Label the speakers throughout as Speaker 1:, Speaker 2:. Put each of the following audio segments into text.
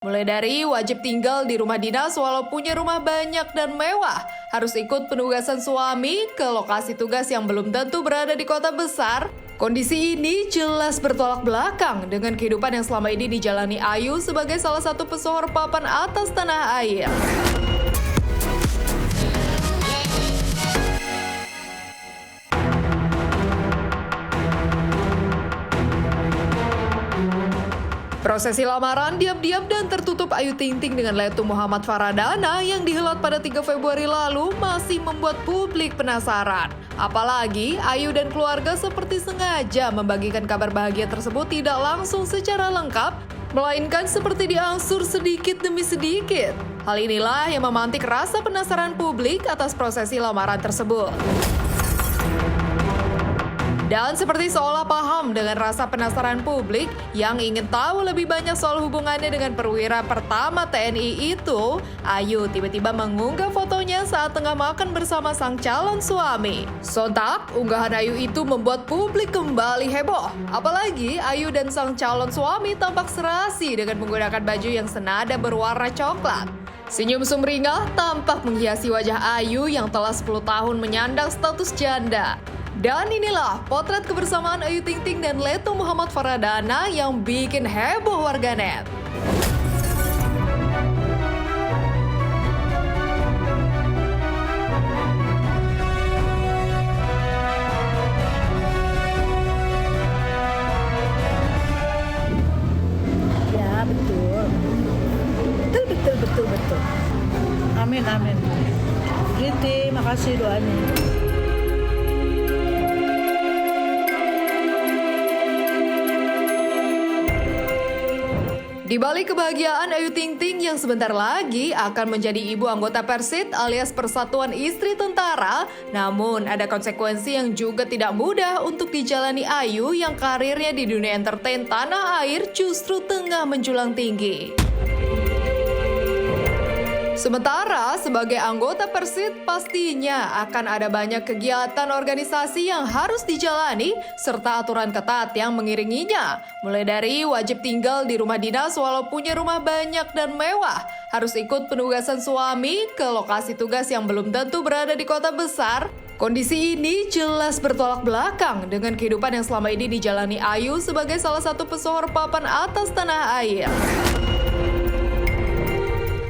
Speaker 1: Mulai dari wajib tinggal di rumah dinas walau punya rumah banyak dan mewah, harus ikut penugasan suami ke lokasi tugas yang belum tentu berada di kota besar. Kondisi ini jelas bertolak belakang dengan kehidupan yang selama ini dijalani Ayu sebagai salah satu pesohor papan atas tanah air. Prosesi lamaran diam-diam dan tertutup Ayu Ting Ting dengan Letu Muhammad Faradana yang dihelat pada 3 Februari lalu masih membuat publik penasaran. Apalagi Ayu dan keluarga seperti sengaja membagikan kabar bahagia tersebut tidak langsung secara lengkap, melainkan seperti diangsur sedikit demi sedikit. Hal inilah yang memantik rasa penasaran publik atas prosesi lamaran tersebut. Dan seperti seolah paham dengan rasa penasaran publik yang ingin tahu lebih banyak soal hubungannya dengan perwira pertama TNI itu, Ayu tiba-tiba mengunggah fotonya saat tengah makan bersama sang calon suami. Sontak, unggahan Ayu itu membuat publik kembali heboh. Apalagi Ayu dan sang calon suami tampak serasi dengan menggunakan baju yang senada berwarna coklat. Senyum sumringah tampak menghiasi wajah Ayu yang telah 10 tahun menyandang status janda. Dan inilah potret kebersamaan Ayu Ting Ting dan Letu Muhammad Faradana yang bikin heboh warganet.
Speaker 2: Ya, betul. Betul. Amin. Riti, makasih doanya.
Speaker 1: Di balik kebahagiaan Ayu Ting Ting yang sebentar lagi akan menjadi ibu anggota Persit alias Persatuan Istri Tentara, namun ada konsekuensi yang juga tidak mudah untuk dijalani Ayu yang karirnya di dunia entertain tanah air justru tengah menjulang tinggi. Sementara sebagai anggota Persit pastinya akan ada banyak kegiatan organisasi yang harus dijalani serta aturan ketat yang mengiringinya. Mulai dari wajib tinggal di rumah dinas walau punya rumah banyak dan mewah, harus ikut penugasan suami ke lokasi tugas yang belum tentu berada di kota besar. Kondisi ini jelas bertolak belakang dengan kehidupan yang selama ini dijalani Ayu sebagai salah satu pesohor papan atas tanah air.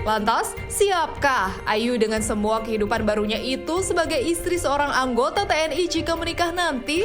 Speaker 1: Lantas, siapkah Ayu dengan semua kehidupan barunya itu sebagai istri seorang anggota TNI jika menikah nanti?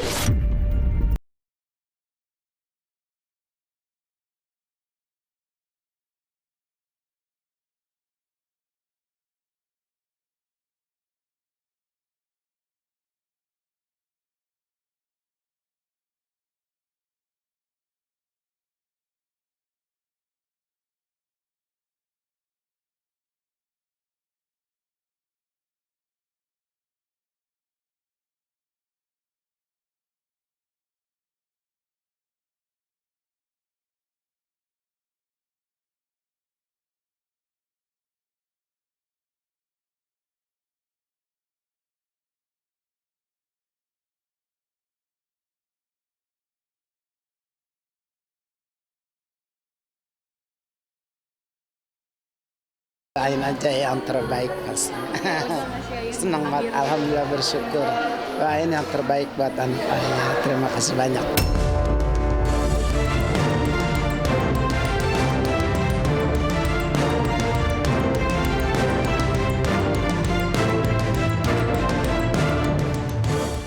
Speaker 3: Doain aja yang terbaik pasti. Senang banget, alhamdulillah bersyukur. Doain yang terbaik buat anak saya. Terima kasih banyak.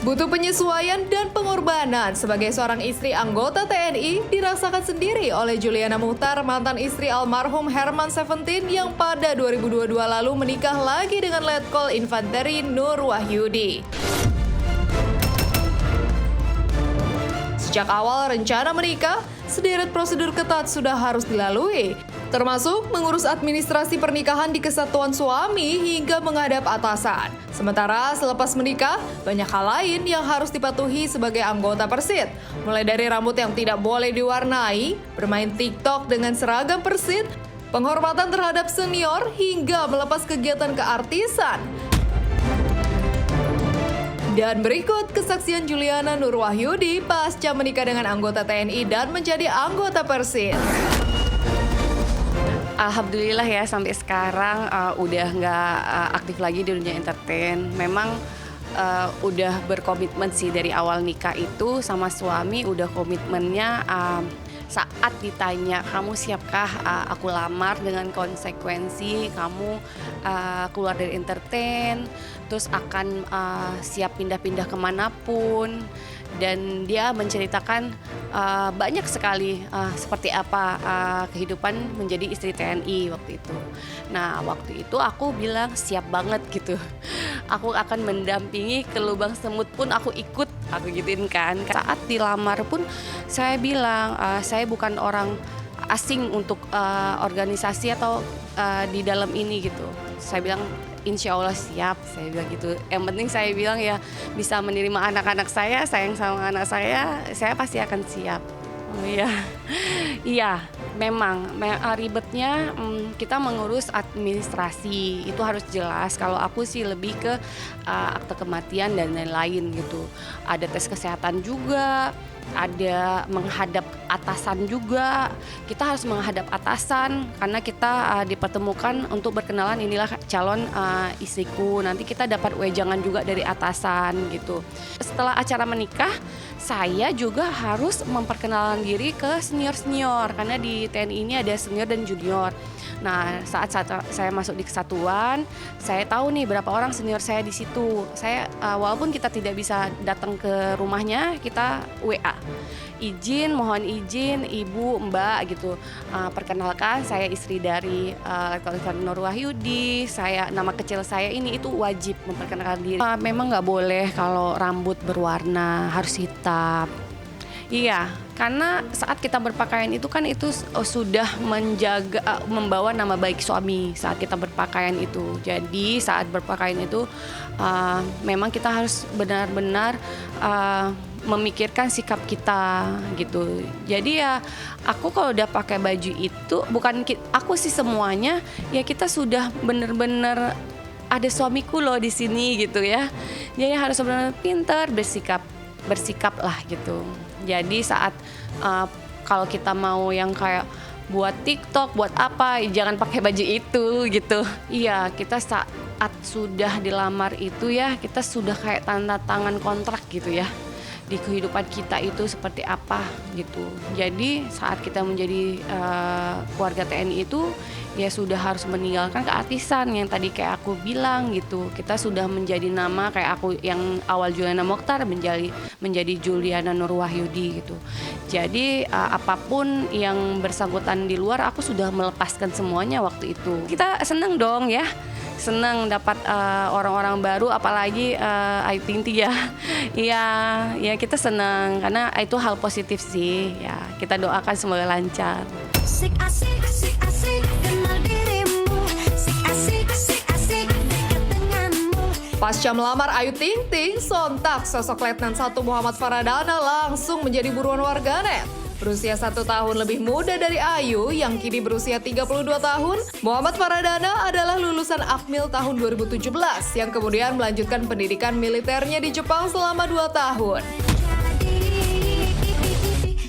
Speaker 1: Butuh penyesuaian dan pengorbanan sebagai seorang istri anggota TNI dirasakan sendiri oleh Juliana Muchtar, mantan istri almarhum Herman Seventeen yang pada 2022 lalu menikah lagi dengan Letkol Infanteri Nur Wahyudi. Sejak awal rencana menikah, sederet prosedur ketat sudah harus dilalui, termasuk mengurus administrasi pernikahan di kesatuan suami hingga menghadap atasan. Sementara selepas menikah, banyak hal lain yang harus dipatuhi sebagai anggota Persit. Mulai dari rambut yang tidak boleh diwarnai, bermain TikTok dengan seragam Persit, penghormatan terhadap senior, hingga melepas kegiatan keartisan. Dan berikut kesaksian Juliana Nur Wahyudi pasca menikah dengan anggota TNI dan menjadi anggota Persit.
Speaker 4: Alhamdulillah ya sampai sekarang udah nggak aktif lagi di dunia entertain. Memang udah berkomitmen sih dari awal nikah itu sama suami, udah komitmennya saat ditanya kamu siapkah aku lamar dengan konsekuensi kamu keluar dari entertain, terus akan siap pindah-pindah kemanapun. Dan dia menceritakan banyak sekali seperti apa kehidupan menjadi istri TNI waktu itu. Nah waktu itu aku bilang siap banget gitu. Aku akan mendampingi ke lubang semut pun aku ikut, aku gituin kan. Saat dilamar pun saya bilang saya bukan orang asing untuk organisasi atau di dalam ini gitu. Saya bilang insya Allah siap, saya bilang gitu. Yang penting saya bilang ya bisa menerima anak-anak saya, sayang sama anak saya pasti akan siap. Oh iya, iya memang ribetnya kita mengurus administrasi itu harus jelas. Kalau aku sih lebih ke akte kematian dan lain-lain gitu. Ada tes kesehatan juga. Ada menghadap atasan juga, kita harus menghadap atasan karena kita dipertemukan untuk berkenalan, inilah calon istriku, nanti kita dapat wejangan juga dari atasan gitu. Setelah acara menikah, saya juga harus memperkenalkan diri ke senior-senior karena di TNI ini ada senior dan junior. Nah, saat saya masuk di kesatuan, saya tahu nih berapa orang senior saya di situ. Saya walaupun kita tidak bisa datang ke rumahnya, kita WA. Mohon izin Ibu, Mbak gitu. Perkenalkan saya istri dari Kolektor Nur Wahyudi. Nama kecil saya ini, itu wajib memperkenalkan diri. Memang nggak boleh kalau rambut berwarna, harus hitam. Iya, karena saat kita berpakaian itu kan itu sudah membawa nama baik suami saat kita berpakaian itu. Jadi saat berpakaian itu memang kita harus benar-benar memikirkan sikap kita gitu. Jadi ya aku kalau udah pakai baju itu, bukan aku sih semuanya, ya kita sudah benar-benar ada suamiku loh di sini gitu ya. Jadi harus benar-benar pintar bersikap lah gitu. Jadi saat kalau kita mau yang kayak buat TikTok, buat apa, jangan pakai baju itu gitu. Iya, kita saat sudah dilamar itu ya, kita sudah kayak tanda tangan kontrak gitu ya. Di kehidupan kita itu seperti apa gitu. Jadi saat kita menjadi keluarga TNI itu ya sudah harus meninggalkan keartisan yang tadi kayak aku bilang gitu. Kita sudah menjadi nama kayak aku yang awal Juliana Mokhtar menjadi Juliana Nur Wahyudi gitu. Jadi apapun yang bersangkutan di luar, aku sudah melepaskan semuanya waktu itu. Kita senang dong ya. Senang dapat orang-orang baru, apalagi Ayu Ting Ting ya. Iya, kita senang karena itu hal positif sih. Ya, kita doakan semoga lancar.
Speaker 5: Asik, asik, asik, asik, kenal dirimu. Asik, asik, asik, asik, dekat denganmu.
Speaker 1: Pasca melamar Ayu Ting Ting, sontak sosok Letnan 1 Muhammad Faradana langsung menjadi buruan warganet. Berusia 1 tahun lebih muda dari Ayu yang kini berusia 32 tahun, Muhammad Faradana adalah lulusan Akmil tahun 2017 yang kemudian melanjutkan pendidikan militernya di Jepang selama 2 tahun.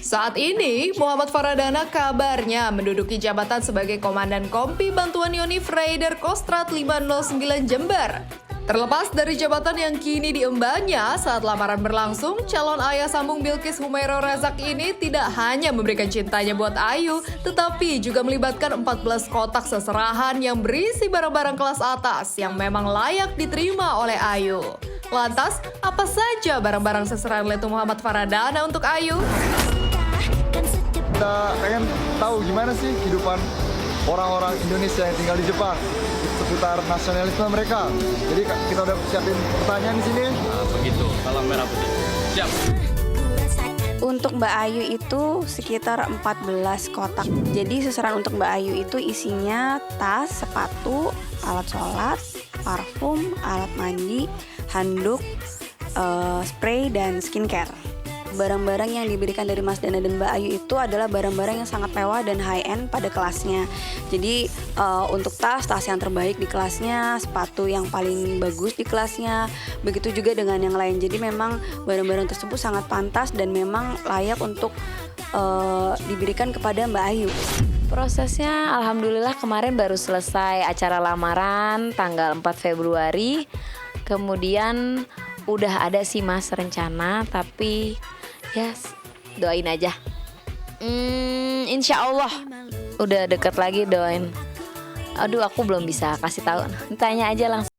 Speaker 1: Saat ini, Muhammad Faradana kabarnya menduduki jabatan sebagai Komandan Kompi Bantuan Yonif Raider Kostrad 509 Jember. Terlepas dari jabatan yang kini diembannya, saat lamaran berlangsung, calon ayah sambung Bilqis Humairah Razak ini tidak hanya memberikan cintanya buat Ayu, tetapi juga melibatkan 14 kotak seserahan yang berisi barang-barang kelas atas yang memang layak diterima oleh Ayu. Lantas, apa saja barang-barang seserahan Letu Muhammad Faradana untuk Ayu?
Speaker 6: Kita pengen tahu gimana sih kehidupan orang-orang Indonesia yang tinggal di Jepang seputar nasionalisme mereka. Jadi kita udah siapin pertanyaan di sini.
Speaker 7: Begitu, salam merah putih. Siap.
Speaker 8: Untuk Mbak Ayu itu sekitar 14 kotak. Jadi seserahan untuk Mbak Ayu itu isinya tas, sepatu, alat sholat, parfum, alat mandi, handuk, spray, dan skincare. Barang-barang yang diberikan dari Mas Dana dan Mbak Ayu itu adalah barang-barang yang sangat mewah dan high-end pada kelasnya. Jadi untuk tas yang terbaik di kelasnya, sepatu yang paling bagus di kelasnya, begitu juga dengan yang lain. Jadi memang barang-barang tersebut sangat pantas dan memang layak untuk diberikan kepada Mbak Ayu.
Speaker 9: Prosesnya alhamdulillah kemarin baru selesai acara lamaran tanggal 4 Februari. Kemudian udah ada sih Mas rencana, tapi ya doain aja. Insya Allah udah deket lagi, doain. Aduh, aku belum bisa kasih tahu. Tanya aja langsung.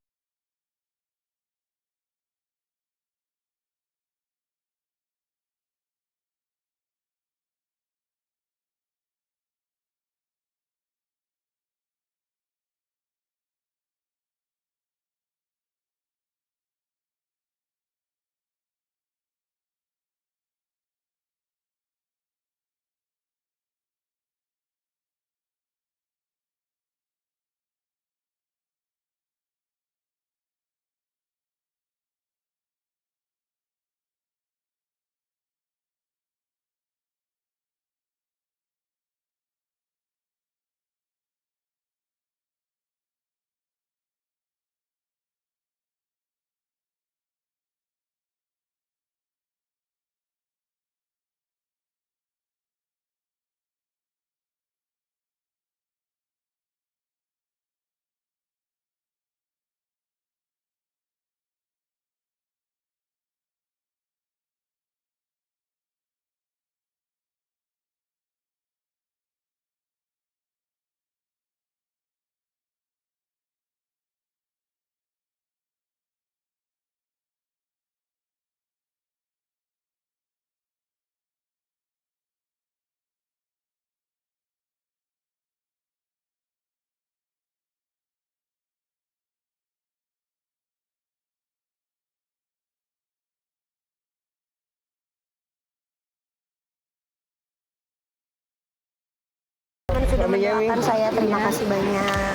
Speaker 10: Sudah mendoakan saya, terima kasih banyak.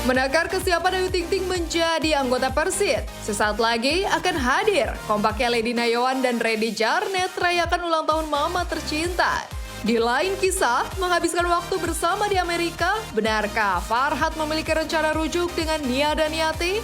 Speaker 1: Menakar kesiapan Ayu Ting Ting menjadi anggota Persit. Sesaat lagi akan hadir kompaknya Lady Nayawan dan Randy Jarnet rayakan ulang tahun Mama tercinta. Di lain kisah, menghabiskan waktu bersama di Amerika, benarkah Farhat memiliki rencana rujuk dengan Nia dan Yati?